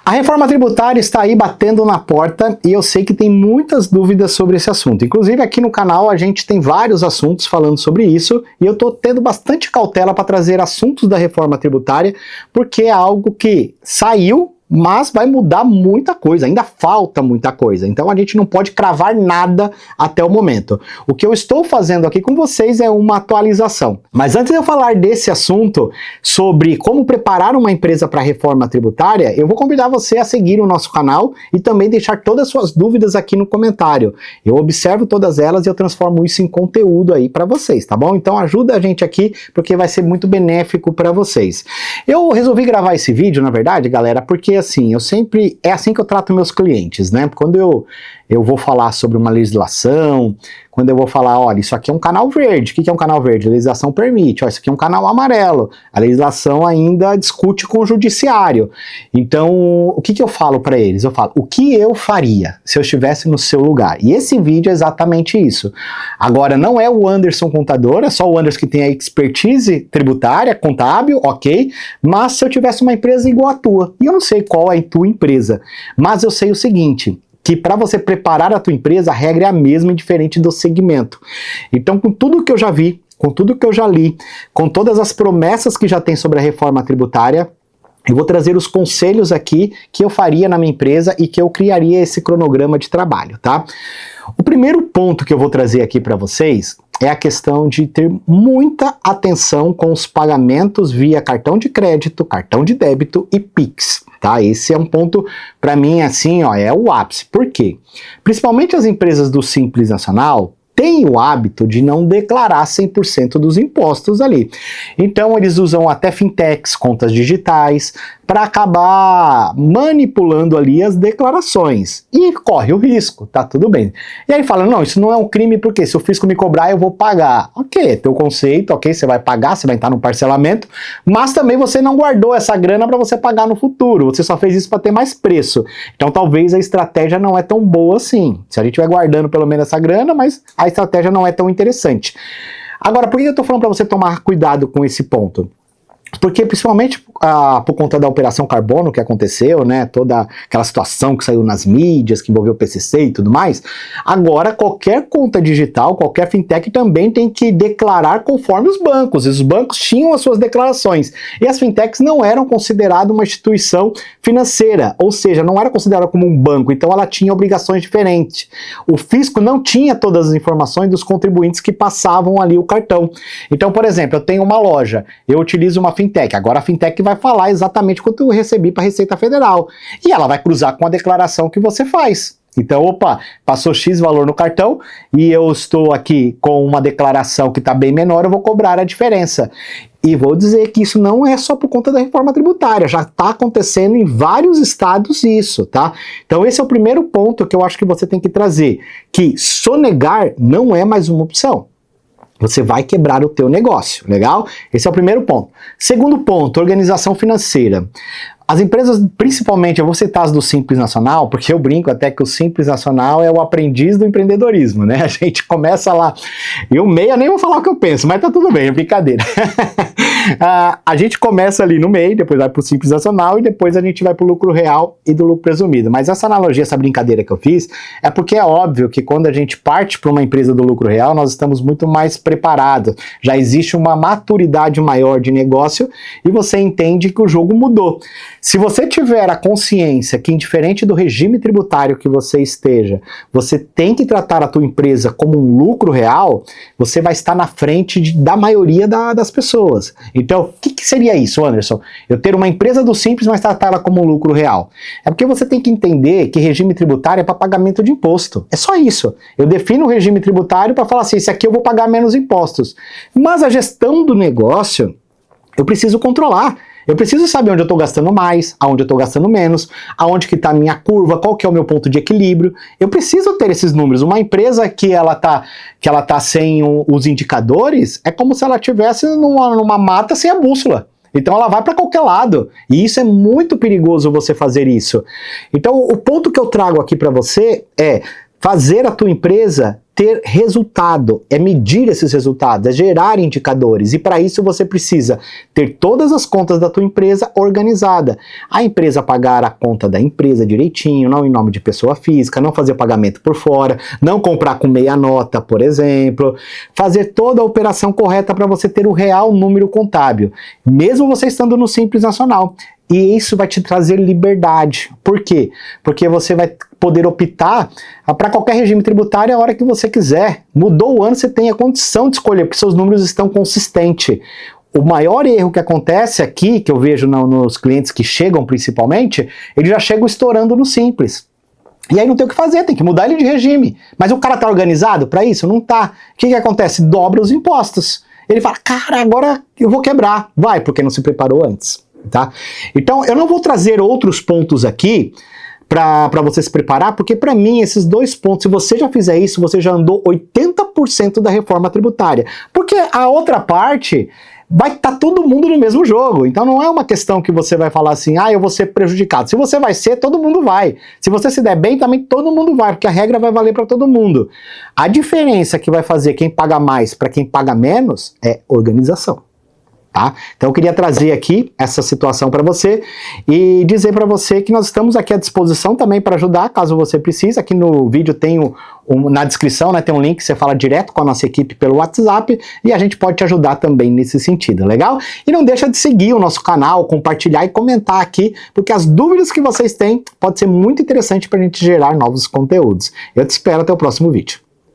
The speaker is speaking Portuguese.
A reforma tributária está aí batendo na porta e eu sei que tem muitas dúvidas sobre esse assunto. Inclusive aqui no canal a gente tem vários assuntos falando sobre isso e eu estou tendo bastante cautela para trazer assuntos da reforma tributária porque é algo que saiu, mas vai mudar muita coisa, ainda falta muita coisa, então a gente não pode cravar nada até o momento. O que eu estou fazendo aqui com vocês é uma atualização. Mas antes de eu falar desse assunto, sobre como preparar uma empresa para a reforma tributária, eu vou convidar você a seguir o nosso canal e também deixar todas as suas dúvidas aqui no comentário. Eu observo todas elas e eu transformo isso em conteúdo aí para vocês, tá bom? Então ajuda a gente aqui, porque vai ser muito benéfico para vocês. Eu resolvi gravar esse vídeo, na verdade, galera, porque assim, é assim que eu trato meus clientes, né? Quando eu vou falar sobre uma legislação, quando eu vou falar, olha, isso aqui é um canal verde. O que é um canal verde? A legislação permite. Ó, isso aqui é um canal amarelo. A legislação ainda discute com o judiciário. Então, o que eu falo para eles? Eu falo, o que eu faria se eu estivesse no seu lugar? E esse vídeo é exatamente isso. Agora, não é o Anderson contador, é só o Anderson que tem a expertise tributária, contábil, ok? Mas se eu tivesse uma empresa igual a tua, e eu não sei qual é a tua empresa, mas eu sei o seguinte, que para você preparar a tua empresa, a regra é a mesma e diferente do segmento. Então, com tudo que eu já vi, com tudo que eu já li, com todas as promessas que já tem sobre a reforma tributária, eu vou trazer os conselhos aqui que eu faria na minha empresa e que eu criaria esse cronograma de trabalho, tá? O primeiro ponto que eu vou trazer aqui para vocês é a questão de ter muita atenção com os pagamentos via cartão de crédito, cartão de débito e Pix, tá? Esse é um ponto, para mim, assim, ó, é o ápice. Por quê? Principalmente as empresas do Simples Nacional têm o hábito de não declarar 100% dos impostos ali. Então, eles usam até fintechs, contas digitais, para acabar manipulando ali as declarações. E corre o risco, tá tudo bem. E aí fala, não, isso não é um crime porque se o fisco me cobrar eu vou pagar. Ok, teu conceito, ok, você vai pagar, você vai entrar no parcelamento, mas também você não guardou essa grana para você pagar no futuro, você só fez isso para ter mais preço. Então talvez a estratégia não é tão boa assim. Se a gente vai guardando pelo menos essa grana, mas a estratégia não é tão interessante. Agora, por que eu tô falando para você tomar cuidado com esse ponto? Porque principalmente por conta da Operação Carbono que aconteceu, né, toda aquela situação que saiu nas mídias, que envolveu o PCC e tudo mais, agora qualquer conta digital, qualquer fintech também tem que declarar conforme os bancos, e os bancos tinham as suas declarações, e as fintechs não eram consideradas uma instituição financeira, ou seja, não era considerada como um banco, então ela tinha obrigações diferentes. O fisco não tinha todas as informações dos contribuintes que passavam ali o cartão. Então, por exemplo, eu tenho uma loja, eu utilizo uma fintech, agora a fintech vai falar exatamente quanto eu recebi para a Receita Federal, e ela vai cruzar com a declaração que você faz. Então, opa, passou X valor no cartão e eu estou aqui com uma declaração que está bem menor, eu vou cobrar a diferença. E vou dizer que isso não é só por conta da reforma tributária, já está acontecendo em vários estados isso, tá? Então esse é o primeiro ponto que eu acho que você tem que trazer, que sonegar não é mais uma opção. Você vai quebrar o teu negócio, legal? Esse é o primeiro ponto. Segundo ponto, organização financeira. As empresas, principalmente, eu vou citar as do Simples Nacional, porque eu brinco até que o Simples Nacional é o aprendiz do empreendedorismo, né? A gente começa lá, eu nem vou falar o que eu penso, mas tá tudo bem, é brincadeira. A gente começa ali no MEI, depois vai pro Simples Nacional e depois a gente vai pro lucro real e do lucro presumido. Mas essa analogia, essa brincadeira que eu fiz, é porque é óbvio que quando a gente parte para uma empresa do lucro real, nós estamos muito mais preparados. Já existe uma maturidade maior de negócio e você entende que o jogo mudou. Se você tiver a consciência que, indiferente do regime tributário que você esteja, você tem que tratar a tua empresa como um lucro real, você vai estar na frente da maioria das pessoas. Então, o que seria isso, Anderson? Eu ter uma empresa do Simples, mas tratar ela como um lucro real. É porque você tem que entender que regime tributário é para pagamento de imposto. É só isso. Eu defino o regime tributário para falar assim, esse aqui eu vou pagar menos impostos. Mas a gestão do negócio, eu preciso controlar. Eu preciso saber onde eu estou gastando mais, aonde eu estou gastando menos, aonde que está a minha curva, qual que é o meu ponto de equilíbrio. Eu preciso ter esses números. Uma empresa que ela tá sem os indicadores, é como se ela estivesse numa mata sem a bússola. Então ela vai para qualquer lado. E isso é muito perigoso você fazer isso. Então o ponto que eu trago aqui para você é fazer a tua empresa ter resultado, é medir esses resultados, é gerar indicadores, e para isso você precisa ter todas as contas da tua empresa organizada. A empresa pagar a conta da empresa direitinho, não em nome de pessoa física, não fazer pagamento por fora, não comprar com meia nota, por exemplo, fazer toda a operação correta para você ter o real número contábil, mesmo você estando no Simples Nacional. E isso vai te trazer liberdade. Por quê? Porque você vai poder optar para qualquer regime tributário a hora que você quiser. Mudou o ano, você tem a condição de escolher, porque seus números estão consistentes. O maior erro que acontece aqui, que eu vejo nos clientes que chegam principalmente, eles já chegam estourando no Simples. E aí não tem o que fazer, tem que mudar ele de regime. Mas o cara tá organizado para isso? Não tá. O que acontece? Dobra os impostos. Ele fala, cara, agora eu vou quebrar. Vai, porque não se preparou antes. Tá? Então eu não vou trazer outros pontos aqui para você se preparar, porque para mim esses 2 pontos, se você já fizer isso, você já andou 80% da reforma tributária, porque a outra parte vai estar todo mundo no mesmo jogo, então não é uma questão que você vai falar assim, eu vou ser prejudicado. Se você vai ser, todo mundo vai. Se você se der bem, também todo mundo vai, porque a regra vai valer para todo mundo. A diferença que vai fazer quem paga mais para quem paga menos é organização. Tá? Então eu queria trazer aqui essa situação para você e dizer para você que nós estamos aqui à disposição também para ajudar, caso você precise. Aqui no vídeo tem na descrição, né, tem um link que você fala direto com a nossa equipe pelo WhatsApp e a gente pode te ajudar também nesse sentido, legal? E não deixa de seguir o nosso canal, compartilhar e comentar aqui, porque as dúvidas que vocês têm pode ser muito interessante para a gente gerar novos conteúdos. Eu te espero até o próximo vídeo.